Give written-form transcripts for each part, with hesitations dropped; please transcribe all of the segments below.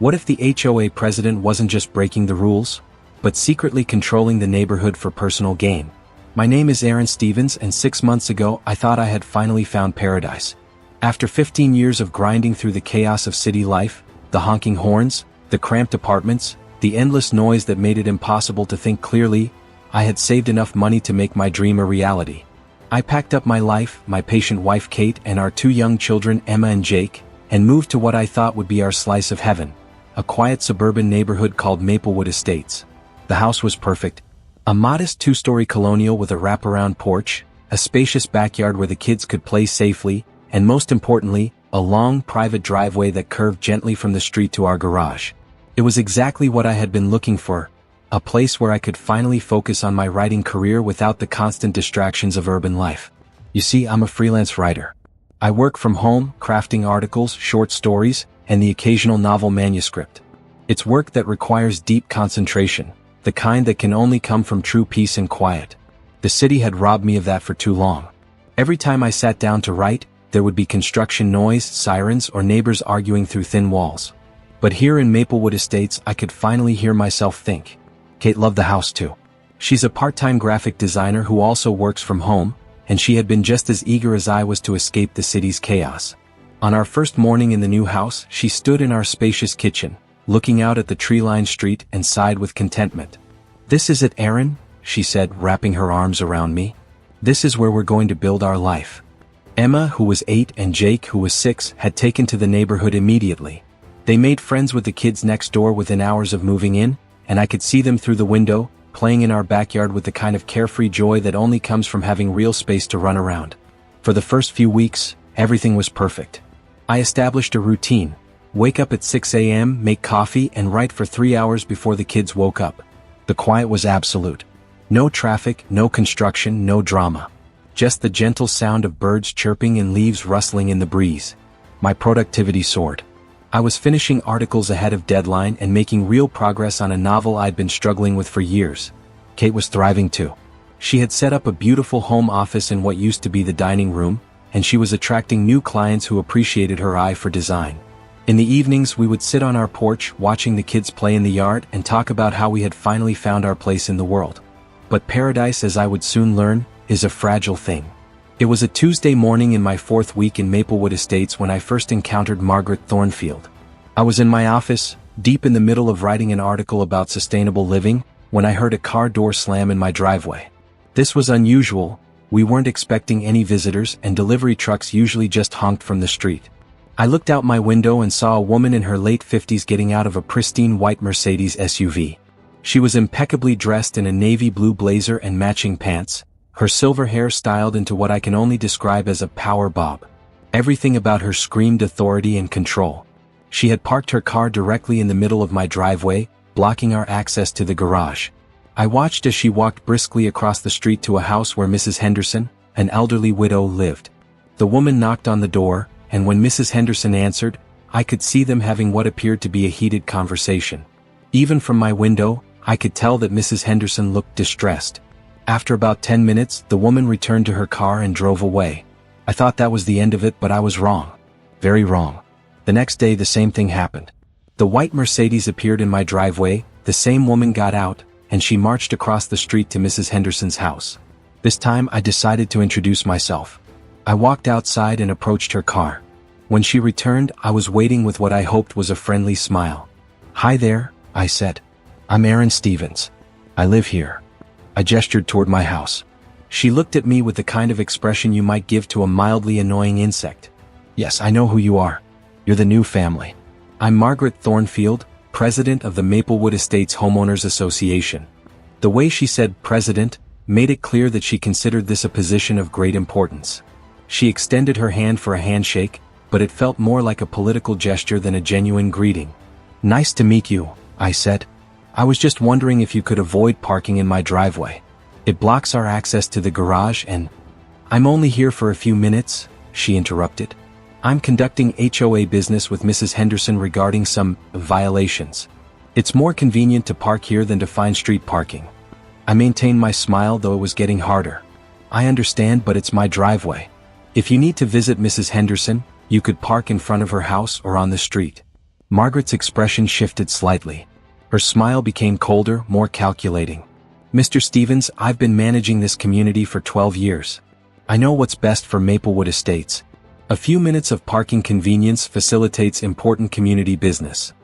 What if the HOA president wasn't just breaking the rules, but secretly controlling the neighborhood for personal gain? My name is Aaron Stevens, and 6 months ago I thought I had finally found paradise. After 15 years of grinding through the chaos of city life, the honking horns, the cramped apartments, the endless noise that made it impossible to think clearly, I had saved enough money to make my dream a reality. I packed up my life, my patient wife Kate, and our 2 young children Emma and Jake, and moved to what I thought would be our slice of heaven, a quiet suburban neighborhood called Maplewood Estates. The house was perfect. A modest 2-story colonial with a wraparound porch, a spacious backyard where the kids could play safely, and most importantly, a long private driveway that curved gently from the street to our garage. It was exactly what I had been looking for, a place where I could finally focus on my writing career without the constant distractions of urban life. You see, I'm a freelance writer. I work from home, crafting articles, short stories, and the occasional novel manuscript. It's work that requires deep concentration, the kind that can only come from true peace and quiet. The city had robbed me of that for too long. Every time I sat down to write, there would be construction noise, sirens, or neighbors arguing through thin walls. But here in Maplewood Estates, I could finally hear myself think. Kate loved the house too. She's a part-time graphic designer who also works from home, and she had been just as eager as I was to escape the city's chaos. On our first morning in the new house, she stood in our spacious kitchen, looking out at the tree-lined street, and sighed with contentment. "This is it, Aaron," she said, wrapping her arms around me. "This is where we're going to build our life." Emma, who was 8, and Jake, who was 6, had taken to the neighborhood immediately. They made friends with the kids next door within hours of moving in, and I could see them through the window, playing in our backyard with the kind of carefree joy that only comes from having real space to run around. For the first few weeks, everything was perfect. I established a routine: wake up at 6 a.m., make coffee, and write for 3 hours before the kids woke up. The quiet was absolute. No traffic, no construction, no drama. Just the gentle sound of birds chirping and leaves rustling in the breeze. My productivity soared. I was finishing articles ahead of deadline and making real progress on a novel I'd been struggling with for years. Kate was thriving too. She had set up a beautiful home office in what used to be the dining room, and she was attracting new clients who appreciated her eye for design. In the evenings, we would sit on our porch, watching the kids play in the yard, and talk about how we had finally found our place in the world. But paradise, as I would soon learn, is a fragile thing. It was a Tuesday morning in my 4th week in Maplewood Estates when I first encountered Margaret Thornfield. I was in my office, deep in the middle of writing an article about sustainable living, when I heard a car door slam in my driveway. This was unusual. We weren't expecting any visitors, and delivery trucks usually just honked from the street. I looked out my window and saw a woman in her late 50s getting out of a pristine white Mercedes SUV. She was impeccably dressed in a navy blue blazer and matching pants, her silver hair styled into what I can only describe as a power bob. Everything about her screamed authority and control. She had parked her car directly in the middle of my driveway, blocking our access to the garage. I watched as she walked briskly across the street to a house where Mrs. Henderson, an elderly widow, lived. The woman knocked on the door, and when Mrs. Henderson answered, I could see them having what appeared to be a heated conversation. Even from my window, I could tell that Mrs. Henderson looked distressed. After about 10 minutes, the woman returned to her car and drove away. I thought that was the end of it, but I was wrong. Very wrong. The next day, the same thing happened. The white Mercedes appeared in my driveway, the same woman got out, and she marched across the street to Mrs. Henderson's house. This time, I decided to introduce myself. I walked outside and approached her car. When she returned, I was waiting with what I hoped was a friendly smile. "Hi there," I said. "I'm Aaron Stevens. I live here." I gestured toward my house. She looked at me with the kind of expression you might give to a mildly annoying insect. "Yes, I know who you are. You're the new family. I'm Margaret Thornfield, president of the Maplewood Estates Homeowners Association." The way she said president made it clear that she considered this a position of great importance. She extended her hand for a handshake, but it felt more like a political gesture than a genuine greeting. "Nice to meet you," I said. "I was just wondering if you could avoid parking in my driveway. It blocks our access to the garage and—" "I'm only here for a few minutes," she interrupted. "I'm conducting HOA business with Mrs. Henderson regarding some violations. It's more convenient to park here than to find street parking." I maintained my smile, though it was getting harder. "I understand, but it's my driveway. If you need to visit Mrs. Henderson, you could park in front of her house or on the street." Margaret's expression shifted slightly. Her smile became colder, more calculating. Mr. Stevens, I've been managing this community for 12 years. I know what's best for Maplewood Estates. A few minutes of parking convenience facilitates important community business.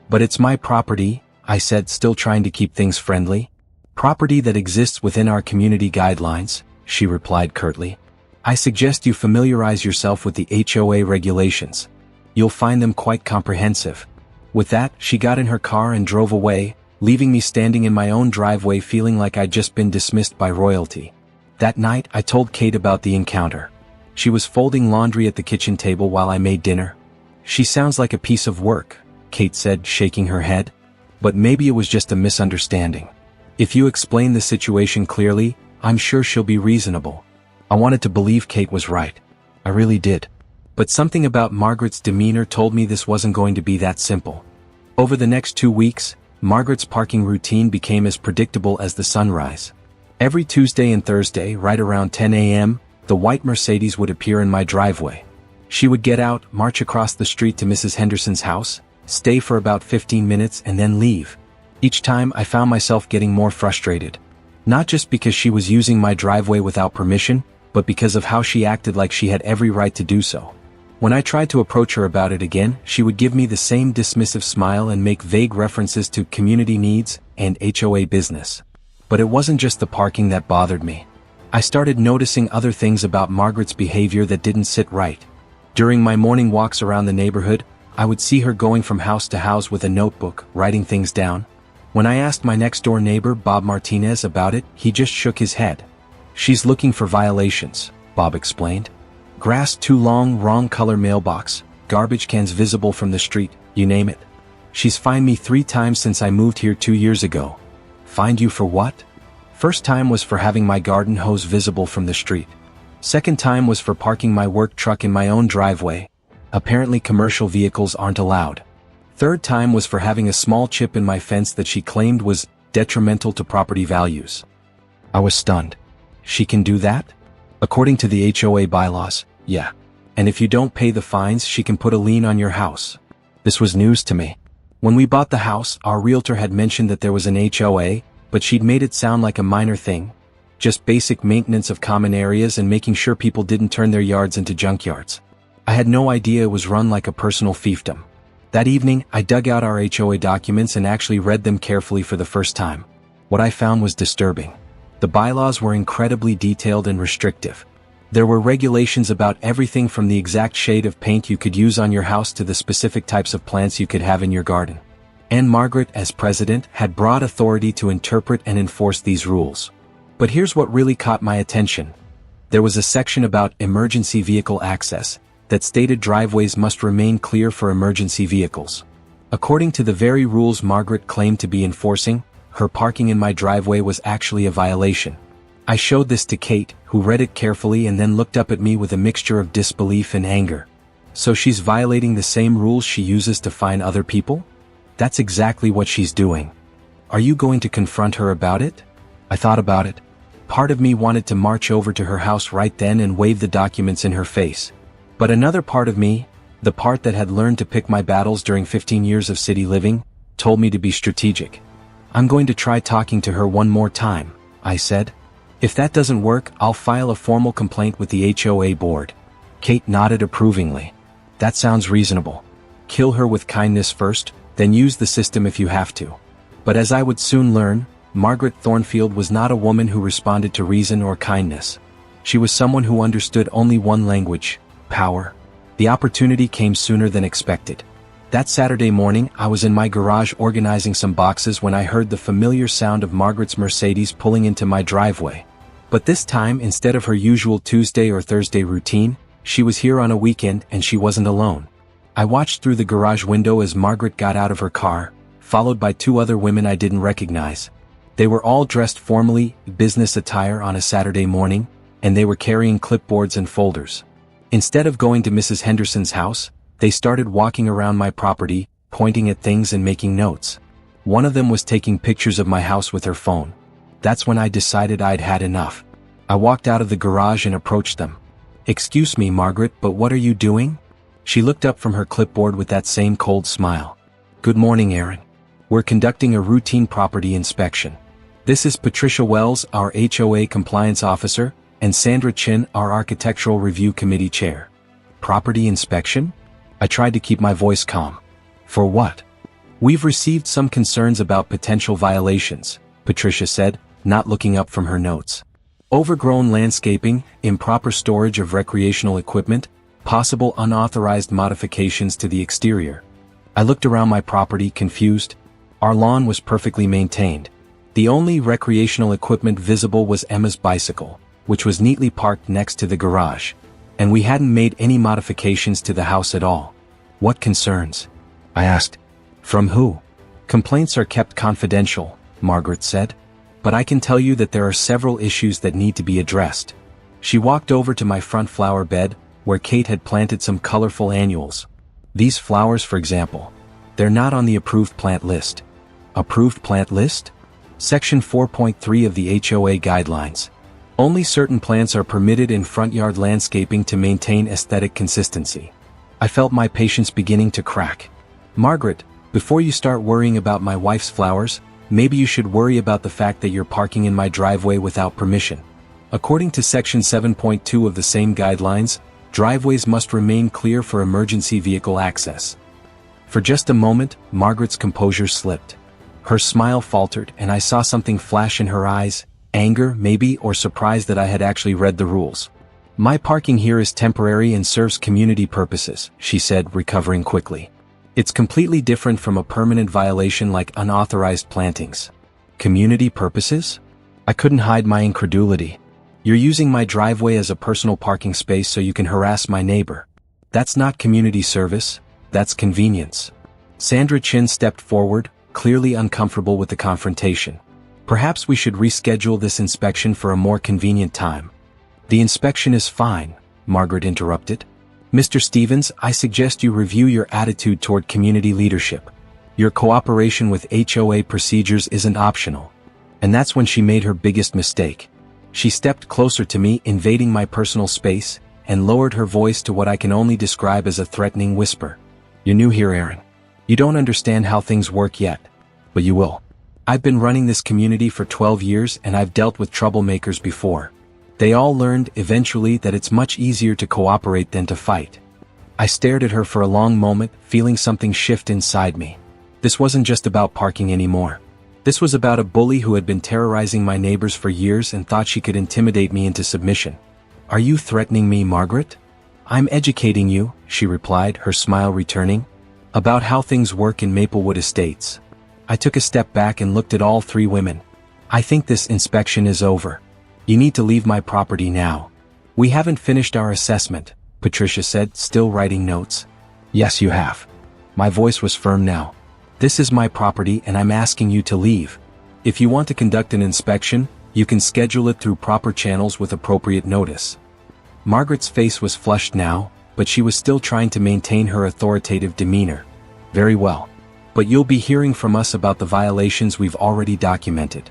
But it's my property, I said, still trying to keep things friendly. Property that exists within our community guidelines, she replied curtly. I suggest you familiarize yourself with the HOA regulations. You'll find them quite comprehensive. With that, she got in her car and drove away, leaving me standing in my own driveway feeling like I'd just been dismissed by royalty. That night, I told Kate about the encounter. She was folding laundry at the kitchen table while I made dinner. She sounds like a piece of work, Kate said, shaking her head. But maybe it was just a misunderstanding. If you explain the situation clearly, I'm sure she'll be reasonable. I wanted to believe Kate was right. I really did. But something about Margaret's demeanor told me this wasn't going to be that simple. Over the next 2 weeks, Margaret's parking routine became as predictable as the sunrise. Every Tuesday and Thursday, right around 10 a.m., the white Mercedes would appear in my driveway. She would get out, march across the street to Mrs. Henderson's house, stay for about 15 minutes and then leave. Each time I found myself getting more frustrated. Not just because she was using my driveway without permission, but because of how she acted like she had every right to do so. When I tried to approach her about it again, she would give me the same dismissive smile and make vague references to community needs and HOA business. But it wasn't just the parking that bothered me. I started noticing other things about Margaret's behavior that didn't sit right. During my morning walks around the neighborhood, I would see her going from house to house with a notebook, writing things down. When I asked my next-door neighbor, Bob Martinez, about it, he just shook his head. She's looking for violations, Bob explained. Grass too long, wrong color mailbox, garbage cans visible from the street, you name it. She's fined me 3 times since I moved here 2 years ago. Fined you for what? First time was for having my garden hose visible from the street. Second time was for parking my work truck in my own driveway. Apparently commercial vehicles aren't allowed. Third time was for having a small chip in my fence that she claimed was detrimental to property values. I was stunned. She can do that? According to the HOA bylaws, yeah. And if you don't pay the fines, she can put a lien on your house. This was news to me. When we bought the house, our realtor had mentioned that there was an HOA, but she'd made it sound like a minor thing. Just basic maintenance of common areas and making sure people didn't turn their yards into junkyards. I had no idea it was run like a personal fiefdom. That evening, I dug out our HOA documents and actually read them carefully for the first time. What I found was disturbing. The bylaws were incredibly detailed and restrictive. There were regulations about everything from the exact shade of paint you could use on your house to the specific types of plants you could have in your garden. And Margaret, as president, had broad authority to interpret and enforce these rules. But here's what really caught my attention. There was a section about emergency vehicle access that stated driveways must remain clear for emergency vehicles. According to the very rules Margaret claimed to be enforcing, her parking in my driveway was actually a violation. I showed this to Kate, who read it carefully and then looked up at me with a mixture of disbelief and anger. So she's violating the same rules she uses to fine other people? That's exactly what she's doing. Are you going to confront her about it? I thought about it. Part of me wanted to march over to her house right then and wave the documents in her face. But another part of me, the part that had learned to pick my battles during 15 years of city living, told me to be strategic. I'm going to try talking to her one more time, I said. If that doesn't work, I'll file a formal complaint with the HOA board. Kate nodded approvingly. That sounds reasonable. Kill her with kindness first, then use the system if you have to. But as I would soon learn, Margaret Thornfield was not a woman who responded to reason or kindness. She was someone who understood only one language: power. The opportunity came sooner than expected. That Saturday morning, I was in my garage organizing some boxes when I heard the familiar sound of Margaret's Mercedes pulling into my driveway. But this time, instead of her usual Tuesday or Thursday routine, she was here on a weekend and she wasn't alone. I watched through the garage window as Margaret got out of her car, followed by 2 other women I didn't recognize. They were all dressed formally, business attire on a Saturday morning, and they were carrying clipboards and folders. Instead of going to Mrs. Henderson's house, they started walking around my property, pointing at things and making notes. One of them was taking pictures of my house with her phone. That's when I decided I'd had enough. I walked out of the garage and approached them. "Excuse me, Margaret, but what are you doing?" She looked up from her clipboard with that same cold smile. Good morning, Aaron. We're conducting a routine property inspection. This is Patricia Wells, our HOA compliance officer, and Sandra Chin, our architectural review committee chair. Property inspection? I tried to keep my voice calm. For what? We've received some concerns about potential violations, Patricia said, not looking up from her notes. Overgrown landscaping, improper storage of recreational equipment, possible unauthorized modifications to the exterior. I looked around my property, confused. Our lawn was perfectly maintained. The only recreational equipment visible was Emma's bicycle, which was neatly parked next to the garage. And we hadn't made any modifications to the house at all. What concerns? I asked. From who? Complaints are kept confidential, Margaret said. But I can tell you that there are several issues that need to be addressed. She walked over to my front flower bed, where Kate had planted some colorful annuals. These flowers, for example, they're not on the approved plant list. Approved plant list? Section 4.3 of the HOA guidelines. Only certain plants are permitted in front yard landscaping to maintain aesthetic consistency. I felt my patience beginning to crack. Margaret, before you start worrying about my wife's flowers, maybe you should worry about the fact that you're parking in my driveway without permission. According to Section 7.2 of the same guidelines, driveways must remain clear for emergency vehicle access. For just a moment, Margaret's composure slipped. Her smile faltered, and I saw something flash in her eyes, anger, maybe, or surprise that I had actually read the rules. My parking here is temporary and serves community purposes, she said, recovering quickly. It's completely different from a permanent violation like unauthorized plantings. Community purposes? I couldn't hide my incredulity. You're using my driveway as a personal parking space so you can harass my neighbor. That's not community service, that's convenience. Sandra Chin stepped forward, clearly uncomfortable with the confrontation. Perhaps we should reschedule this inspection for a more convenient time. The inspection is fine, Margaret interrupted. Mr. Stevens, I suggest you review your attitude toward community leadership. Your cooperation with HOA procedures isn't optional. And that's when she made her biggest mistake. She stepped closer to me, invading my personal space, and lowered her voice to what I can only describe as a threatening whisper. You're new here, Aaron. You don't understand how things work yet. But you will. I've been running this community for 12 years and I've dealt with troublemakers before. They all learned, eventually, that it's much easier to cooperate than to fight. I stared at her for a long moment, feeling something shift inside me. This wasn't just about parking anymore. This was about a bully who had been terrorizing my neighbors for years and thought she could intimidate me into submission. Are you threatening me, Margaret? I'm educating you, she replied, her smile returning, about how things work in Maplewood Estates. I took a step back and looked at all three women. I think this inspection is over. You need to leave my property now. We haven't finished our assessment, Patricia said, still writing notes. Yes, you have. My voice was firm now. This is my property and I'm asking you to leave. If you want to conduct an inspection, you can schedule it through proper channels with appropriate notice. Margaret's face was flushed now, but she was still trying to maintain her authoritative demeanor. Very well. But you'll be hearing from us about the violations we've already documented.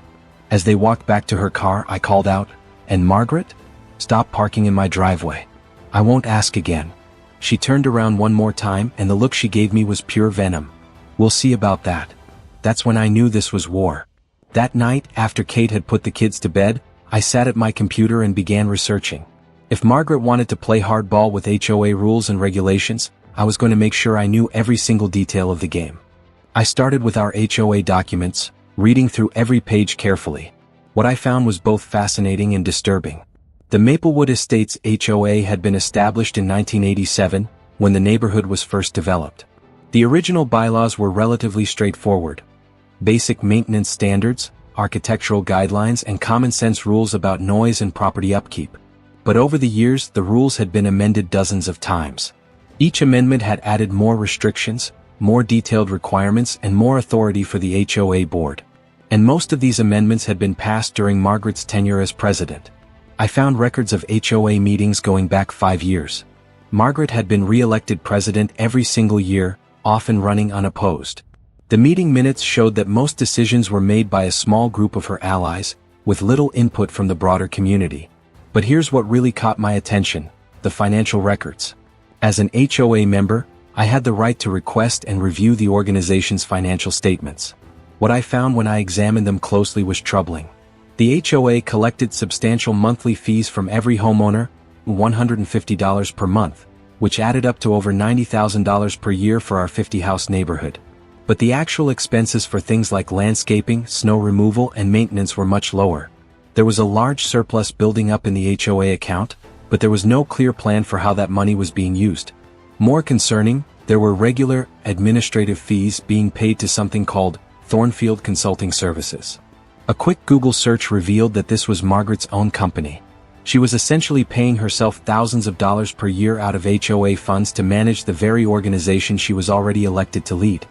As they walked back to her car, I called out, "And Margaret? Stop parking in my driveway. I won't ask again." She turned around one more time and the look she gave me was pure venom. We'll see about that. That's when I knew this was war. That night, after Kate had put the kids to bed, I sat at my computer and began researching. If Margaret wanted to play hardball with HOA rules and regulations, I was going to make sure I knew every single detail of the game. I started with our HOA documents, reading through every page carefully. What I found was both fascinating and disturbing. The Maplewood Estates HOA had been established in 1987, when the neighborhood was first developed. The original bylaws were relatively straightforward. Basic maintenance standards, architectural guidelines, and common-sense rules about noise and property upkeep. But over the years, the rules had been amended dozens of times. Each amendment had added more restrictions, more detailed requirements, and more authority for the HOA board. And most of these amendments had been passed during Margaret's tenure as president. I found records of HOA meetings going back 5 years. Margaret had been re-elected president every single year, often running unopposed. The meeting minutes showed that most decisions were made by a small group of her allies, with little input from the broader community. But here's what really caught my attention: the financial records. As an HOA member, I had the right to request and review the organization's financial statements. What I found when I examined them closely was troubling. The HOA collected substantial monthly fees from every homeowner, $150 per month, which added up to over $90,000 per year for our 50-house neighborhood. But the actual expenses for things like landscaping, snow removal, and maintenance were much lower. There was a large surplus building up in the HOA account, but there was no clear plan for how that money was being used. More concerning, there were regular, administrative fees being paid to something called Thornfield Consulting Services. A quick Google search revealed that this was Margaret's own company. She was essentially paying herself thousands of dollars per year out of HOA funds to manage the very organization she was already elected to lead.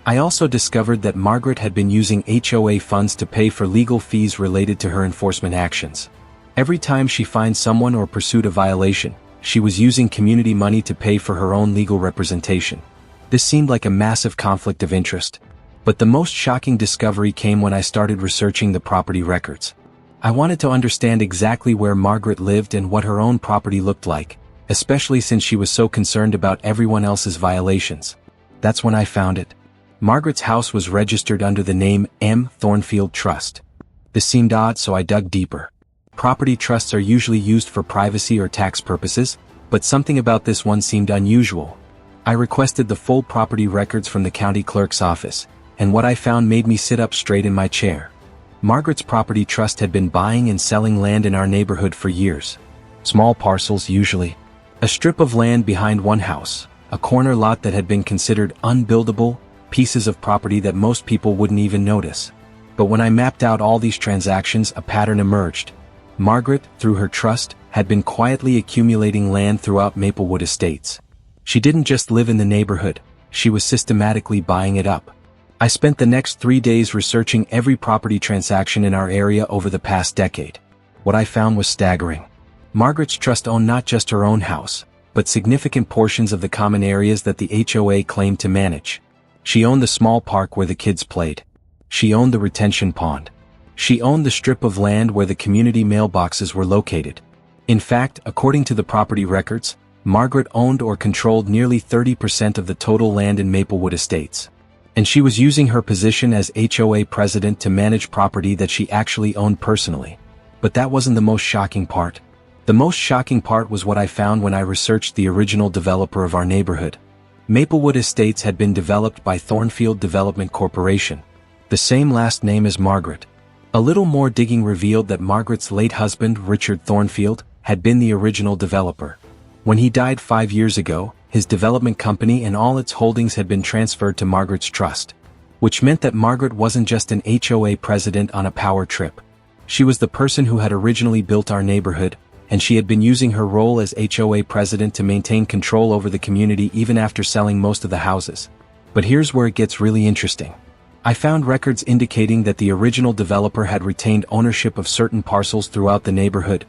I also discovered that Margaret had been using HOA funds to pay for legal fees related to her enforcement actions. Every time she fined someone or pursued a violation, she was using community money to pay for her own legal representation. This seemed like a massive conflict of interest. But the most shocking discovery came when I started researching the property records. I wanted to understand exactly where Margaret lived and what her own property looked like, especially since she was so concerned about everyone else's violations. That's when I found it. Margaret's house was registered under the name M. Thornfield Trust. This seemed odd, so I dug deeper. Property trusts are usually used for privacy or tax purposes, but something about this one seemed unusual. I requested the full property records from the county clerk's office, and what I found made me sit up straight in my chair. Margaret's property trust had been buying and selling land in our neighborhood for years. Small parcels usually. A strip of land behind one house, a corner lot that had been considered unbuildable, pieces of property that most people wouldn't even notice. But when I mapped out all these transactions, a pattern emerged. Margaret, through her trust, had been quietly accumulating land throughout Maplewood Estates. She didn't just live in the neighborhood, she was systematically buying it up. I spent the next 3 days researching every property transaction in our area over the past decade. What I found was staggering. Margaret's trust owned not just her own house, but significant portions of the common areas that the HOA claimed to manage. She owned the small park where the kids played. She owned the retention pond. She owned the strip of land where the community mailboxes were located. In fact, according to the property records, Margaret owned or controlled nearly 30% of the total land in Maplewood Estates. And she was using her position as HOA president to manage property that she actually owned personally. But that wasn't the most shocking part. The most shocking part was what I found when I researched the original developer of our neighborhood. Maplewood Estates had been developed by Thornfield Development Corporation, the same last name as Margaret. A little more digging revealed that Margaret's late husband, Richard Thornfield, had been the original developer. When he died 5 years ago, his development company and all its holdings had been transferred to Margaret's trust, which meant that Margaret wasn't just an HOA president on a power trip. She was the person who had originally built our neighborhood, and she had been using her role as HOA president to maintain control over the community even after selling most of the houses. But here's where it gets really interesting. I found records indicating that the original developer had retained ownership of certain parcels throughout the neighborhood,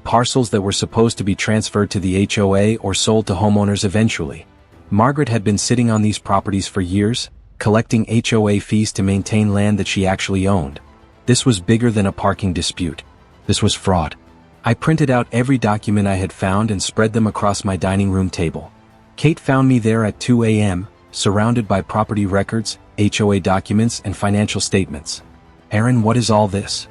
parcels that were supposed to be transferred to the HOA or sold to homeowners eventually. Margaret had been sitting on these properties for years, collecting HOA fees to maintain land that she actually owned. This was bigger than a parking dispute. This was fraud. I printed out every document I had found and spread them across my dining room table. Kate found me there at 2 a.m., surrounded by property records, HOA documents, and financial statements. "Aaron, what is all this?"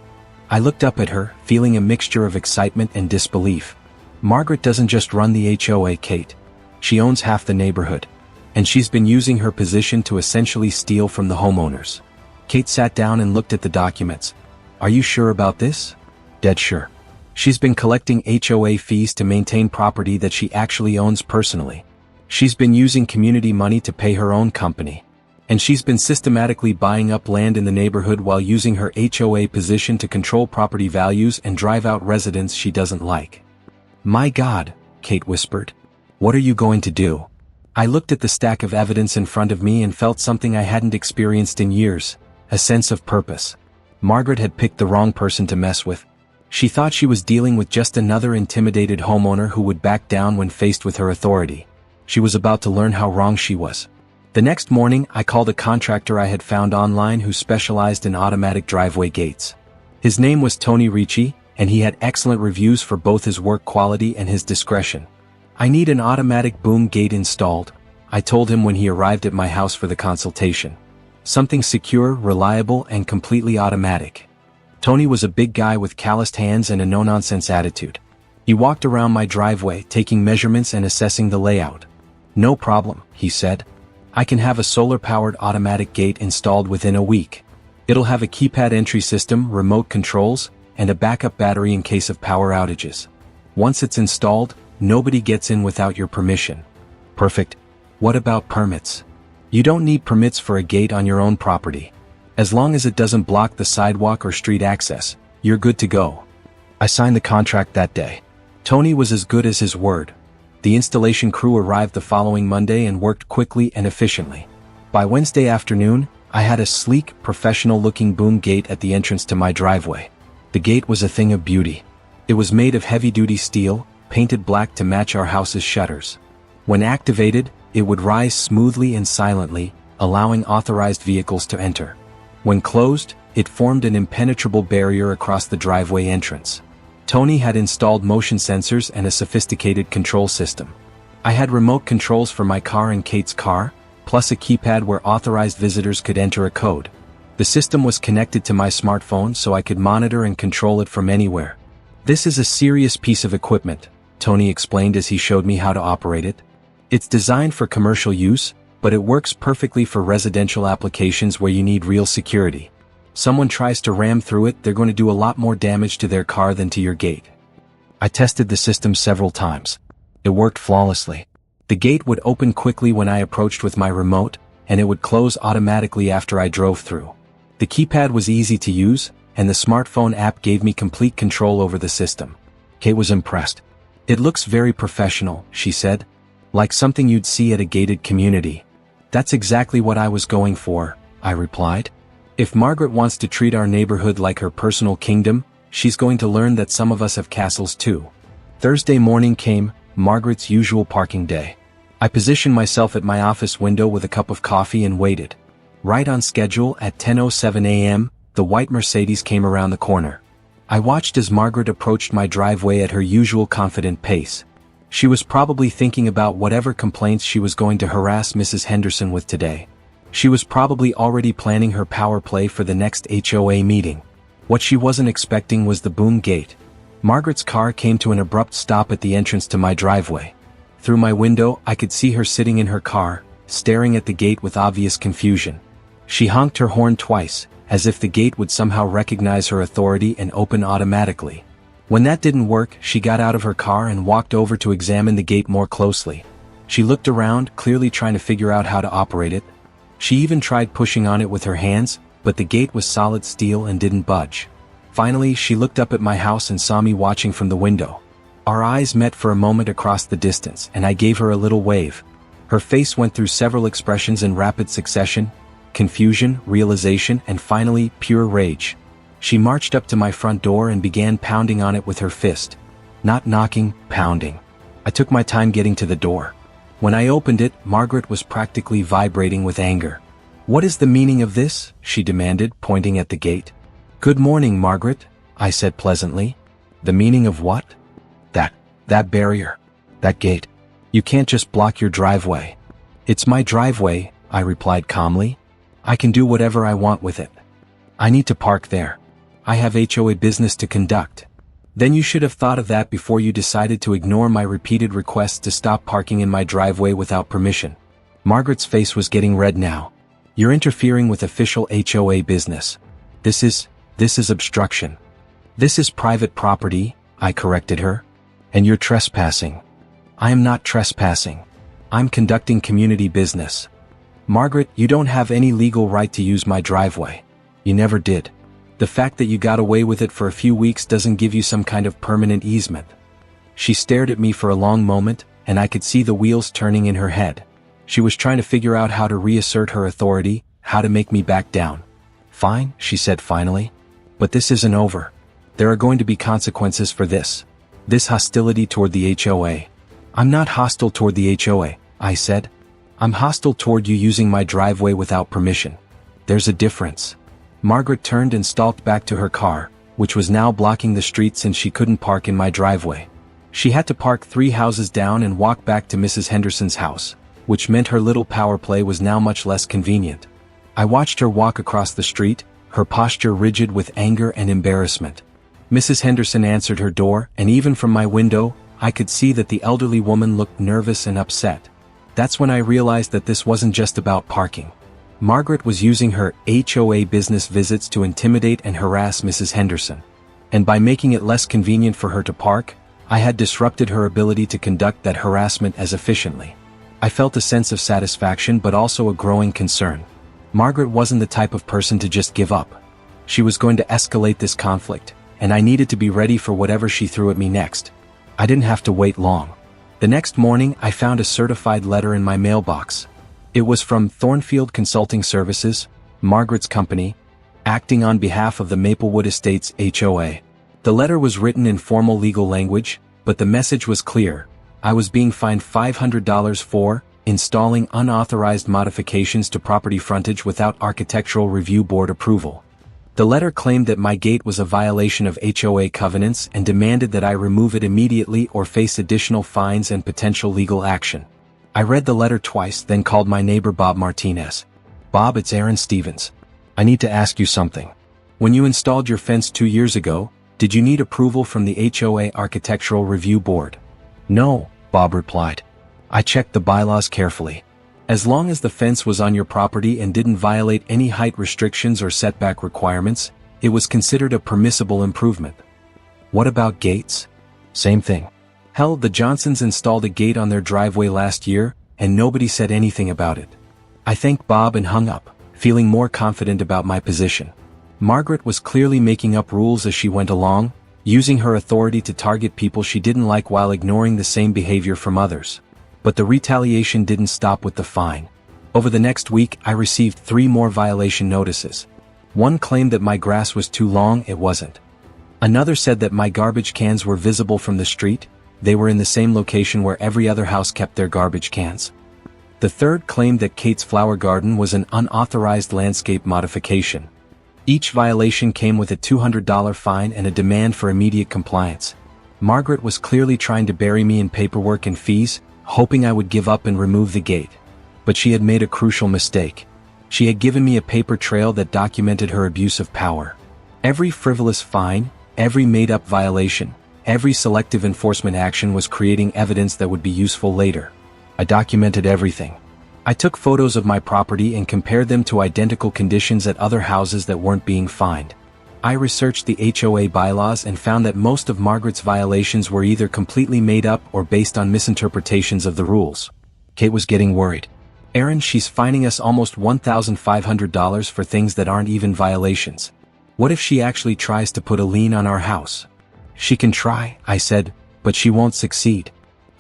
I looked up at her, feeling a mixture of excitement and disbelief. Margaret doesn't just run the HOA, Kate. She owns half the neighborhood. And she's been using her position to essentially steal from the homeowners. Kate sat down and looked at the documents. "Are you sure about this?" "Dead sure. She's been collecting HOA fees to maintain property that she actually owns personally. She's been using community money to pay her own company. And she's been systematically buying up land in the neighborhood while using her HOA position to control property values and drive out residents she doesn't like." "My God," Kate whispered. "What are you going to do?" I looked at the stack of evidence in front of me and felt something I hadn't experienced in years, a sense of purpose. Margaret had picked the wrong person to mess with. She thought she was dealing with just another intimidated homeowner who would back down when faced with her authority. She was about to learn how wrong she was. The next morning, I called a contractor I had found online who specialized in automatic driveway gates. His name was Tony Ricci, and he had excellent reviews for both his work quality and his discretion. "I need an automatic boom gate installed," I told him when he arrived at my house for the consultation. Something secure, reliable, and completely automatic. Tony was a big guy with calloused hands and a no-nonsense attitude. He walked around my driveway, taking measurements and assessing the layout. "No problem," he said. "I can have a solar-powered automatic gate installed within a week. It'll have a keypad entry system, remote controls, and a backup battery in case of power outages. Once it's installed, nobody gets in without your permission." "Perfect. What about permits?" "You don't need permits for a gate on your own property. As long as it doesn't block the sidewalk or street access, you're good to go." I signed the contract that day. Tony was as good as his word. The installation crew arrived the following Monday and worked quickly and efficiently. By Wednesday afternoon, I had a sleek, professional-looking boom gate at the entrance to my driveway. The gate was a thing of beauty. It was made of heavy-duty steel, painted black to match our house's shutters. When activated, it would rise smoothly and silently, allowing authorized vehicles to enter. When closed, it formed an impenetrable barrier across the driveway entrance. Tony had installed motion sensors and a sophisticated control system. I had remote controls for my car and Kate's car, plus a keypad where authorized visitors could enter a code. The system was connected to my smartphone so I could monitor and control it from anywhere. "This is a serious piece of equipment," Tony explained as he showed me how to operate it. "It's designed for commercial use, but it works perfectly for residential applications where you need real security. Someone tries to ram through it, they're going to do a lot more damage to their car than to your gate." I tested the system several times. It worked flawlessly. The gate would open quickly when I approached with my remote, and it would close automatically after I drove through. The keypad was easy to use, and the smartphone app gave me complete control over the system. Kate was impressed. "It looks very professional," she said. "Like something you'd see at a gated community." "That's exactly what I was going for," I replied. "If Margaret wants to treat our neighborhood like her personal kingdom, she's going to learn that some of us have castles too." Thursday morning came, Margaret's usual parking day. I positioned myself at my office window with a cup of coffee and waited. Right on schedule at 10:07 a.m., the white Mercedes came around the corner. I watched as Margaret approached my driveway at her usual confident pace. She was probably thinking about whatever complaints she was going to harass Mrs. Henderson with today. She was probably already planning her power play for the next HOA meeting. What she wasn't expecting was the boom gate. Margaret's car came to an abrupt stop at the entrance to my driveway. Through my window, I could see her sitting in her car, staring at the gate with obvious confusion. She honked her horn twice, as if the gate would somehow recognize her authority and open automatically. When that didn't work, she got out of her car and walked over to examine the gate more closely. She looked around, clearly trying to figure out how to operate it. She even tried pushing on it with her hands, but the gate was solid steel and didn't budge. Finally, she looked up at my house and saw me watching from the window. Our eyes met for a moment across the distance, and I gave her a little wave. Her face went through several expressions in rapid succession: confusion, realization, and finally, pure rage. She marched up to my front door and began pounding on it with her fist. Not knocking, pounding. I took my time getting to the door. When I opened it, Margaret was practically vibrating with anger. "What is the meaning of this?" she demanded, pointing at the gate. "Good morning, Margaret," I said pleasantly. "The meaning of what?" That barrier. That gate. You can't just block your driveway." "It's my driveway," I replied calmly. "I can do whatever I want with it. I need to park there. I have HOA business to conduct." "Then you should have thought of that before you decided to ignore my repeated requests to stop parking in my driveway without permission." Margaret's face was getting red now. "You're interfering with official HOA business. This is obstruction." "This is private property," I corrected her. "And you're trespassing." "I am not trespassing. I'm conducting community business." "Margaret, you don't have any legal right to use my driveway. You never did. The fact that you got away with it for a few weeks doesn't give you some kind of permanent easement." She stared at me for a long moment, and I could see the wheels turning in her head. She was trying to figure out how to reassert her authority, how to make me back down. "Fine," she said finally. "But this isn't over. There are going to be consequences for this. This hostility toward the HOA." "I'm not hostile toward the HOA," I said. "I'm hostile toward you using my driveway without permission. There's a difference." Margaret turned and stalked back to her car, which was now blocking the street since she couldn't park in my driveway. She had to park 3 houses down and walk back to Mrs. Henderson's house. which meant her little power play was now much less convenient. I watched her walk across the street, her posture rigid with anger and embarrassment. Mrs. Henderson answered her door, and even from my window, I could see that the elderly woman looked nervous and upset. That's when I realized that this wasn't just about parking. Margaret was using her HOA business visits to intimidate and harass Mrs. Henderson. And by making it less convenient for her to park, I had disrupted her ability to conduct that harassment as efficiently. I felt a sense of satisfaction but also a growing concern. Margaret wasn't the type of person to just give up. She was going to escalate this conflict, and I needed to be ready for whatever she threw at me next. I didn't have to wait long. The next morning I found a certified letter in my mailbox. It was from Thornfield Consulting Services, Margaret's company, acting on behalf of the Maplewood Estates HOA. The letter was written in formal legal language, but the message was clear. I was being fined $500 for installing unauthorized modifications to property frontage without Architectural Review Board approval. The letter claimed that my gate was a violation of HOA covenants and demanded that I remove it immediately or face additional fines and potential legal action. I read the letter twice, then called my neighbor Bob Martinez. "Bob, it's Aaron Stevens. I need to ask you something. When you installed your fence 2 years ago, did you need approval from the HOA Architectural Review Board?" "No," Bob replied. "I checked the bylaws carefully. As long as the fence was on your property and didn't violate any height restrictions or setback requirements, it was considered a permissible improvement." "What about gates?" "Same thing. Hell, the Johnsons installed a gate on their driveway last year, and nobody said anything about it." I thanked Bob and hung up, feeling more confident about my position. Margaret was clearly making up rules as she went along, using her authority to target people she didn't like while ignoring the same behavior from others. But the retaliation didn't stop with the fine. Over the next week I received 3 more violation notices. One claimed that my grass was too long, it wasn't. Another said that my garbage cans were visible from the street, they were in the same location where every other house kept their garbage cans. The third claimed that Kate's flower garden was an unauthorized landscape modification. Each violation came with a $200 fine and a demand for immediate compliance. Margaret was clearly trying to bury me in paperwork and fees, hoping I would give up and remove the gate. But she had made a crucial mistake. She had given me a paper trail that documented her abuse of power. Every frivolous fine, every made-up violation, every selective enforcement action was creating evidence that would be useful later. I documented everything. I took photos of my property and compared them to identical conditions at other houses that weren't being fined. I researched the HOA bylaws and found that most of Margaret's violations were either completely made up or based on misinterpretations of the rules. Kate was getting worried. "Aaron, she's fining us almost $1,500 for things that aren't even violations. What if she actually tries to put a lien on our house?" "She can try," I said, "but she won't succeed.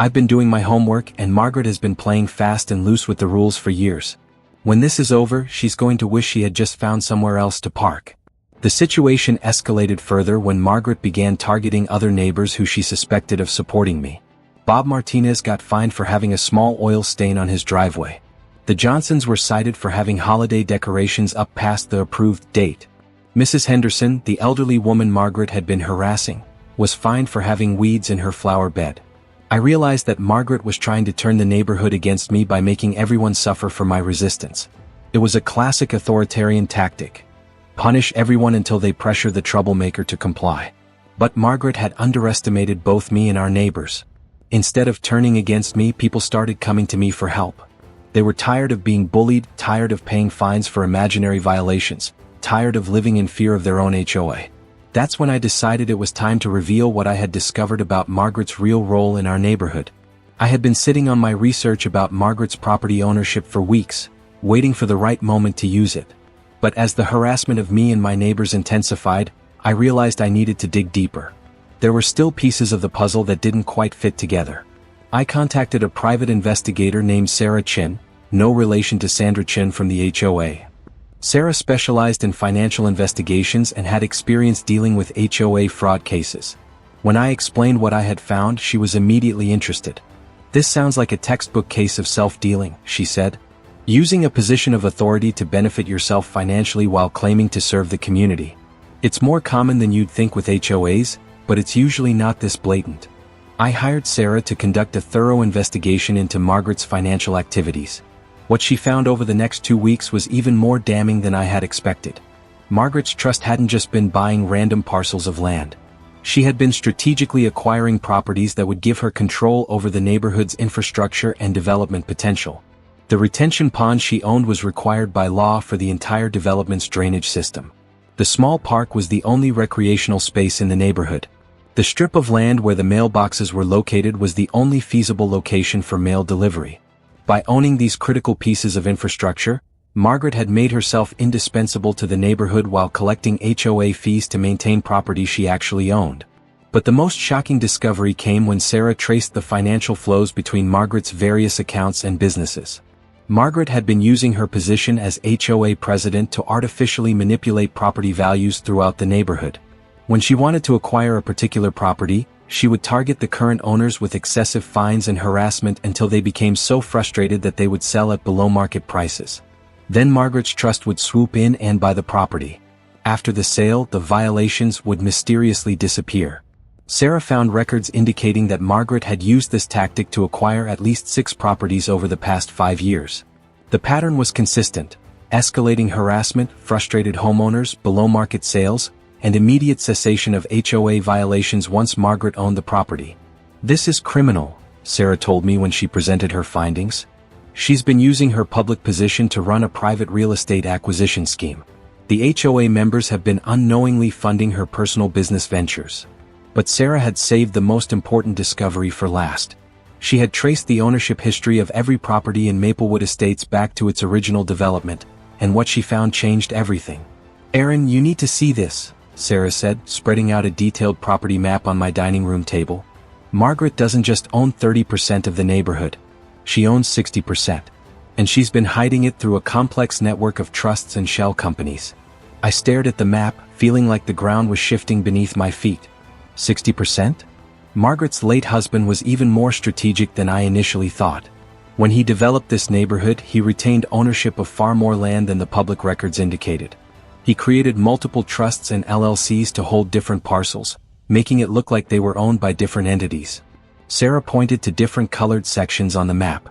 I've been doing my homework and Margaret has been playing fast and loose with the rules for years. When this is over, she's going to wish she had just found somewhere else to park." The situation escalated further when Margaret began targeting other neighbors who she suspected of supporting me. Bob Martinez got fined for having a small oil stain on his driveway. The Johnsons were cited for having holiday decorations up past the approved date. Mrs. Henderson, the elderly woman Margaret had been harassing, was fined for having weeds in her flower bed. I realized that Margaret was trying to turn the neighborhood against me by making everyone suffer for my resistance. It was a classic authoritarian tactic. Punish everyone until they pressure the troublemaker to comply. But Margaret had underestimated both me and our neighbors. Instead of turning against me, people started coming to me for help. They were tired of being bullied, tired of paying fines for imaginary violations, tired of living in fear of their own HOA. That's when I decided it was time to reveal what I had discovered about Margaret's real role in our neighborhood. I had been sitting on my research about Margaret's property ownership for weeks, waiting for the right moment to use it. But as the harassment of me and my neighbors intensified, I realized I needed to dig deeper. There were still pieces of the puzzle that didn't quite fit together. I contacted a private investigator named Sarah Chin, no relation to Sandra Chin from the HOA. Sarah specialized in financial investigations and had experience dealing with HOA fraud cases. When I explained what I had found, she was immediately interested. "This sounds like a textbook case of self-dealing," she said. "Using a position of authority to benefit yourself financially while claiming to serve the community. It's more common than you'd think with HOAs, but it's usually not this blatant." I hired Sarah to conduct a thorough investigation into Margaret's financial activities. What she found over the next 2 weeks was even more damning than I had expected. Margaret's trust hadn't just been buying random parcels of land. She had been strategically acquiring properties that would give her control over the neighborhood's infrastructure and development potential. The retention pond she owned was required by law for the entire development's drainage system. The small park was the only recreational space in the neighborhood. The strip of land where the mailboxes were located was the only feasible location for mail delivery. By owning these critical pieces of infrastructure, Margaret had made herself indispensable to the neighborhood while collecting HOA fees to maintain property she actually owned. But the most shocking discovery came when Sarah traced the financial flows between Margaret's various accounts and businesses. Margaret had been using her position as HOA president to artificially manipulate property values throughout the neighborhood. When she wanted to acquire a particular property, she would target the current owners with excessive fines and harassment until they became so frustrated that they would sell at below-market prices. Then Margaret's trust would swoop in and buy the property. After the sale, the violations would mysteriously disappear. Sarah found records indicating that Margaret had used this tactic to acquire at least 6 properties over the past 5 years. The pattern was consistent: escalating harassment, frustrated homeowners, below-market sales, and immediate cessation of HOA violations once Margaret owned the property. "This is criminal," Sarah told me when she presented her findings. "She's been using her public position to run a private real estate acquisition scheme. The HOA members have been unknowingly funding her personal business ventures." But Sarah had saved the most important discovery for last. She had traced the ownership history of every property in Maplewood Estates back to its original development, and what she found changed everything. "Aaron, you need to see this," Sarah said, spreading out a detailed property map on my dining room table. "Margaret doesn't just own 30% of the neighborhood. She owns 60%. And she's been hiding it through a complex network of trusts and shell companies." I stared at the map, feeling like the ground was shifting beneath my feet. 60%? Margaret's late husband was even more strategic than I initially thought. When he developed this neighborhood, he retained ownership of far more land than the public records indicated. He created multiple trusts and LLCs to hold different parcels, making it look like they were owned by different entities. Sarah pointed to different colored sections on the map.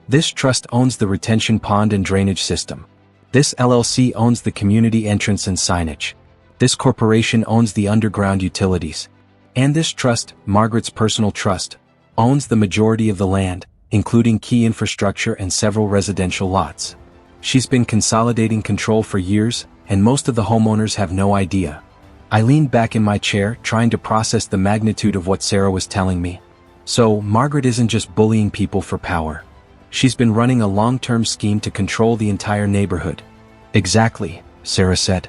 "This trust owns the retention pond and drainage system. This LLC owns the community entrance and signage. This corporation owns the underground utilities. And this trust, Margaret's personal trust, owns the majority of the land, including key infrastructure and several residential lots. She's been consolidating control for years, and most of the homeowners have no idea." I leaned back in my chair, trying to process the magnitude of what Sarah was telling me. So, Margaret isn't just bullying people for power. She's been running a long-term scheme to control the entire neighborhood. "Exactly," Sarah said.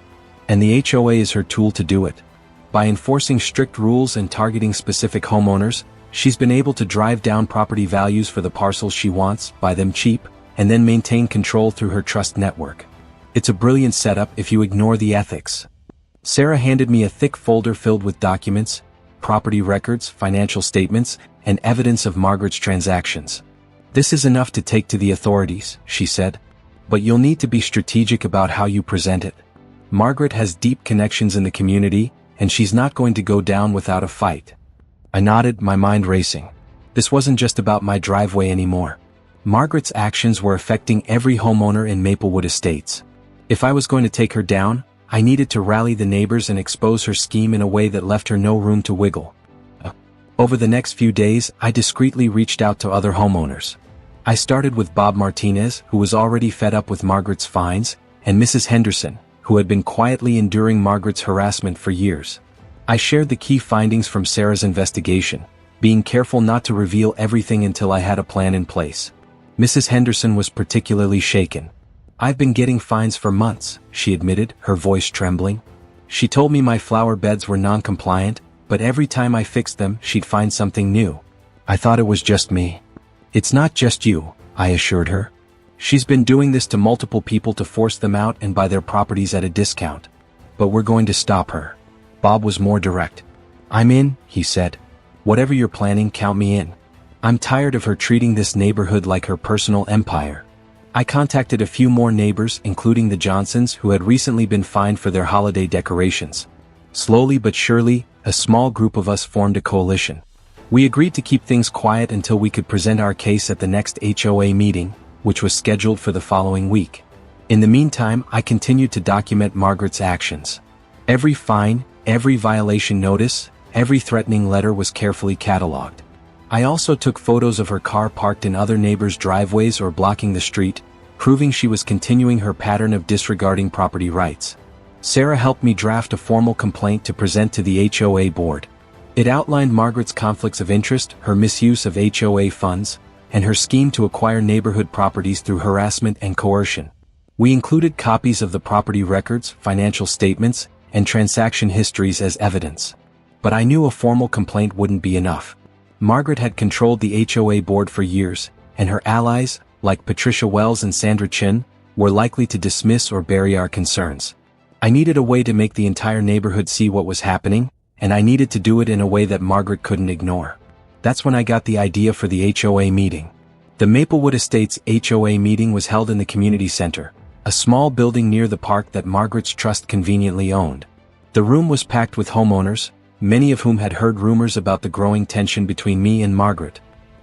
"And the HOA is her tool to do it. By enforcing strict rules and targeting specific homeowners, she's been able to drive down property values for the parcels she wants, buy them cheap, and then maintain control through her trust network. It's a brilliant setup if you ignore the ethics." Sarah handed me a thick folder filled with documents, property records, financial statements, and evidence of Margaret's transactions. "This is enough to take to the authorities," she said. "But you'll need to be strategic about how you present it. Margaret has deep connections in the community, and she's not going to go down without a fight." I nodded, my mind racing. This wasn't just about my driveway anymore. Margaret's actions were affecting every homeowner in Maplewood Estates. If I was going to take her down, I needed to rally the neighbors and expose her scheme in a way that left her no room to wiggle. Over the next few days, I discreetly reached out to other homeowners. I started with Bob Martinez, who was already fed up with Margaret's fines, and Mrs. Henderson, who had been quietly enduring Margaret's harassment for years. I shared the key findings from Sarah's investigation, being careful not to reveal everything until I had a plan in place. Mrs. Henderson was particularly shaken. "I've been getting fines for months," she admitted, her voice trembling. "She told me my flower beds were non-compliant, but every time I fixed them, she'd find something new. I thought it was just me." "It's not just you," I assured her. "She's been doing this to multiple people to force them out and buy their properties at a discount. But we're going to stop her." Bob was more direct. "I'm in," he said. "Whatever you're planning, count me in. I'm tired of her treating this neighborhood like her personal empire." I contacted a few more neighbors, including the Johnsons, who had recently been fined for their holiday decorations. Slowly but surely, a small group of us formed a coalition. We agreed to keep things quiet until we could present our case at the next HOA meeting, which was scheduled for the following week. In the meantime, I continued to document Margaret's actions. Every fine, every violation notice, every threatening letter was carefully cataloged. I also took photos of her car parked in other neighbors' driveways or blocking the street, proving she was continuing her pattern of disregarding property rights. Sarah helped me draft a formal complaint to present to the HOA board. It outlined Margaret's conflicts of interest, her misuse of HOA funds, and her scheme to acquire neighborhood properties through harassment and coercion. We included copies of the property records, financial statements, and transaction histories as evidence. But I knew a formal complaint wouldn't be enough. Margaret had controlled the HOA board for years, and her allies, like Patricia Wells and Sandra Chin, were likely to dismiss or bury our concerns. I needed a way to make the entire neighborhood see what was happening, and I needed to do it in a way that Margaret couldn't ignore. That's when I got the idea for the HOA meeting. The Maplewood Estates HOA meeting was held in the community center, a small building near the park that Margaret's trust conveniently owned. The room was packed with homeowners, many of whom had heard rumors about the growing tension between me and Margaret.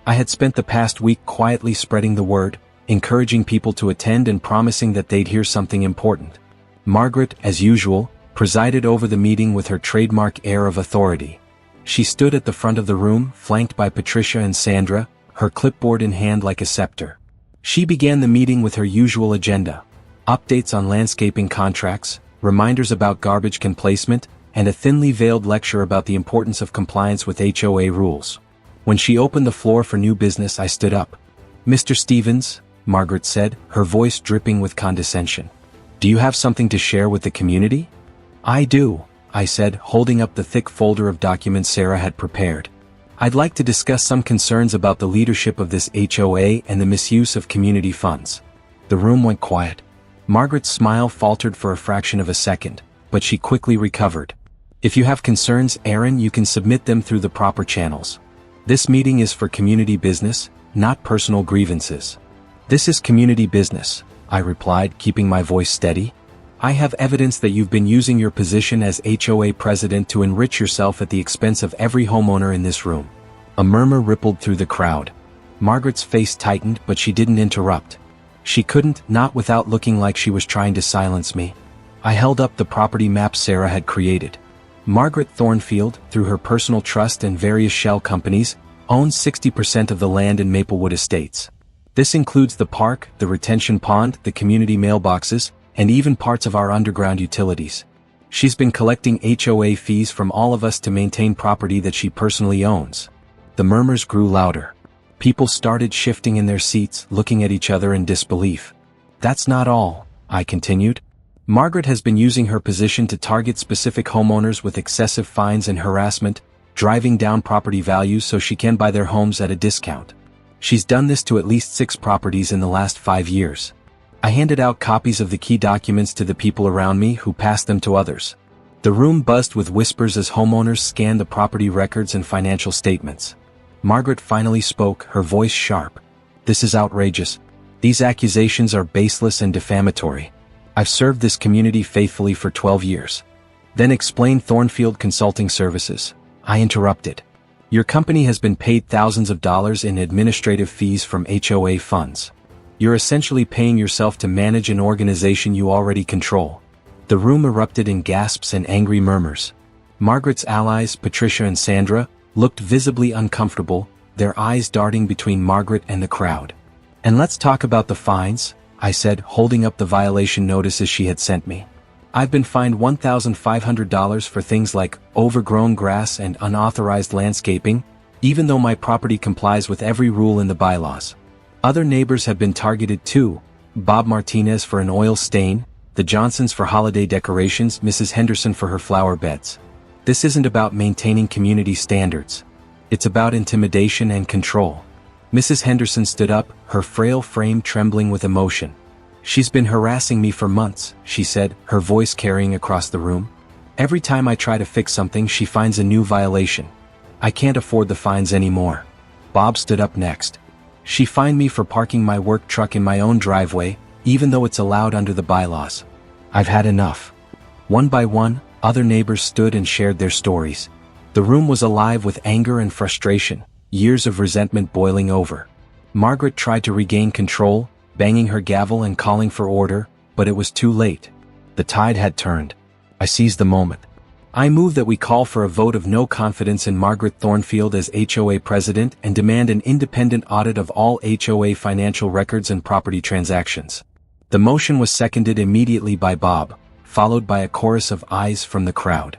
I had spent the past week quietly spreading the word, encouraging people to attend and promising that they'd hear something important. Margaret, as usual, presided over the meeting with her trademark air of authority. She stood at the front of the room, flanked by Patricia and Sandra, her clipboard in hand like a scepter. She began the meeting with her usual agenda: updates on landscaping contracts, reminders about garbage can placement, and a thinly veiled lecture about the importance of compliance with HOA rules. When she opened the floor for new business, I stood up. "Mr. Stevens," Margaret said, her voice dripping with condescension. "Do you have something to share with the community?" "I do," I said, holding up the thick folder of documents Sarah had prepared. "I'd like to discuss some concerns about the leadership of this HOA and the misuse of community funds." The room went quiet. Margaret's smile faltered for a fraction of a second, but she quickly recovered. "If you have concerns, Aaron, you can submit them through the proper channels. This meeting is for community business, not personal grievances." "This is community business," I replied, keeping my voice steady. "I have evidence that you've been using your position as HOA president to enrich yourself at the expense of every homeowner in this room." A murmur rippled through the crowd. Margaret's face tightened, but she didn't interrupt. She couldn't, not without looking like she was trying to silence me. I held up the property map Sarah had created. Margaret Thornfield, through her personal trust and various shell companies, owns 60% of the land in Maplewood Estates. This includes the park, the retention pond, the community mailboxes, and even parts of our underground utilities. She's been collecting HOA fees from all of us to maintain property that she personally owns. The murmurs grew louder. People started shifting in their seats, looking at each other in disbelief. "That's not all," I continued. "Margaret has been using her position to target specific homeowners with excessive fines and harassment, driving down property values so she can buy their homes at a discount. She's done this to at least 6 properties in the last 5 years." I handed out copies of the key documents to the people around me, who passed them to others. The room buzzed with whispers as homeowners scanned the property records and financial statements. Margaret finally spoke, her voice sharp. "This is outrageous. These accusations are baseless and defamatory. I've served this community faithfully for 12 years. Then explained Thornfield Consulting Services. I interrupted. "Your company has been paid thousands of dollars in administrative fees from HOA funds. You're essentially paying yourself to manage an organization you already control." The room erupted in gasps and angry murmurs. Margaret's allies, Patricia and Sandra, looked visibly uncomfortable, their eyes darting between Margaret and the crowd. "And let's talk about the fines," I said, holding up the violation notices she had sent me. "I've been fined $1,500 for things like overgrown grass and unauthorized landscaping, even though my property complies with every rule in the bylaws. Other neighbors have been targeted too: Bob Martinez for an oil stain, the Johnsons for holiday decorations, Mrs. Henderson for her flower beds. This isn't about maintaining community standards. It's about intimidation and control." Mrs. Henderson stood up, her frail frame trembling with emotion. "She's been harassing me for months," she said, her voice carrying across the room. "Every time I try to fix something, she finds a new violation. I can't afford the fines anymore." Bob stood up next. "She fined me for parking my work truck in my own driveway, even though it's allowed under the bylaws. I've had enough." One by one, other neighbors stood and shared their stories. The room was alive with anger and frustration, years of resentment boiling over. Margaret tried to regain control, banging her gavel and calling for order, but it was too late. The tide had turned. I seized the moment. I move that we call for a vote of no confidence in Margaret Thornfield as HOA president and demand an independent audit of all HOA financial records and property transactions. The motion was seconded immediately by Bob, followed by a chorus of ayes from the crowd.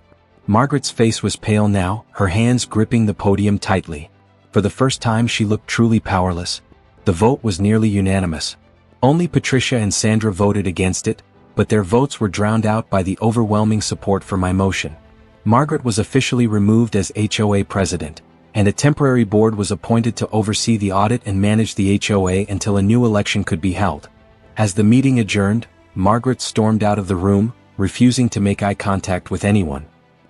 Margaret's face was pale now, her hands gripping the podium tightly. For the first time she looked truly powerless. The vote was nearly unanimous. Only Patricia and Sandra voted against it, but their votes were drowned out by the overwhelming support for my motion. Margaret was officially removed as HOA president, and a temporary board was appointed to oversee the audit and manage the HOA until a new election could be held. As the meeting adjourned, Margaret stormed out of the room, refusing to make eye contact with anyone.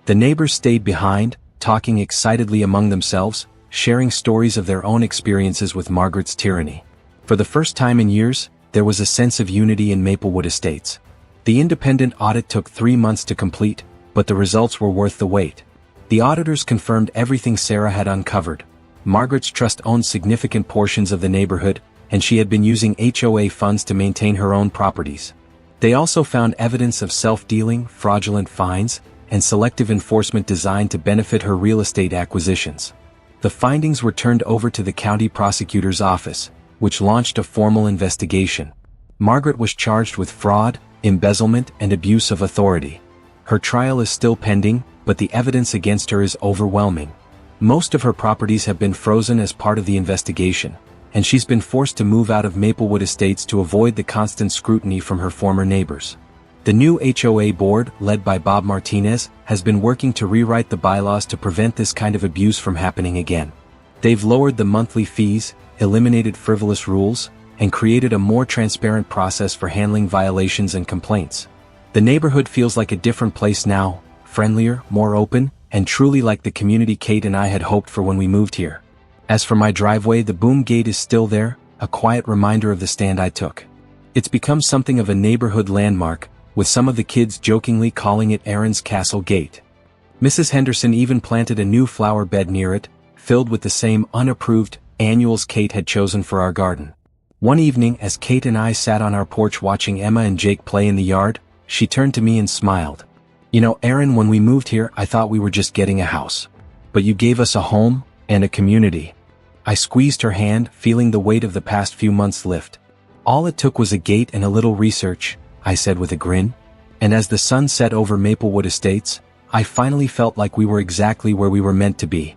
The neighbors stayed behind, talking excitedly among themselves, sharing stories of their own experiences with Margaret's tyranny. For the first time in years, there was a sense of unity in Maplewood Estates. The independent audit took 3 months to complete, but the results were worth the wait. The auditors confirmed everything Sarah had uncovered. Margaret's trust owned significant portions of the neighborhood, and she had been using HOA funds to maintain her own properties. They also found evidence of self-dealing, fraudulent fines, and selective enforcement designed to benefit her real estate acquisitions. The findings were turned over to the county prosecutor's office, which launched a formal investigation. Margaret was charged with fraud, embezzlement, and abuse of authority. Her trial is still pending, but the evidence against her is overwhelming. Most of her properties have been frozen as part of the investigation, and she's been forced to move out of Maplewood Estates to avoid the constant scrutiny from her former neighbors. The new HOA board, led by Bob Martinez, has been working to rewrite the bylaws to prevent this kind of abuse from happening again. They've lowered the monthly fees, eliminated frivolous rules, and created a more transparent process for handling violations and complaints. The neighborhood feels like a different place now, friendlier, more open, and truly like the community Kate and I had hoped for when we moved here. As for my driveway, the boom gate is still there, a quiet reminder of the stand I took. It's become something of a neighborhood landmark, with some of the kids jokingly calling it Aaron's Castle Gate. Mrs. Henderson even planted a new flower bed near it, filled with the same unapproved annuals Kate had chosen for our garden. One evening, as Kate and I sat on our porch watching Emma and Jake play in the yard, she turned to me and smiled. "You know, Aaron, when we moved here, I thought we were just getting a house. But you gave us a home, and a community." I squeezed her hand, feeling the weight of the past few months lift. "All it took was a gate and a little research," I said with a grin. And as the sun set over Maplewood Estates, I finally felt like we were exactly where we were meant to be.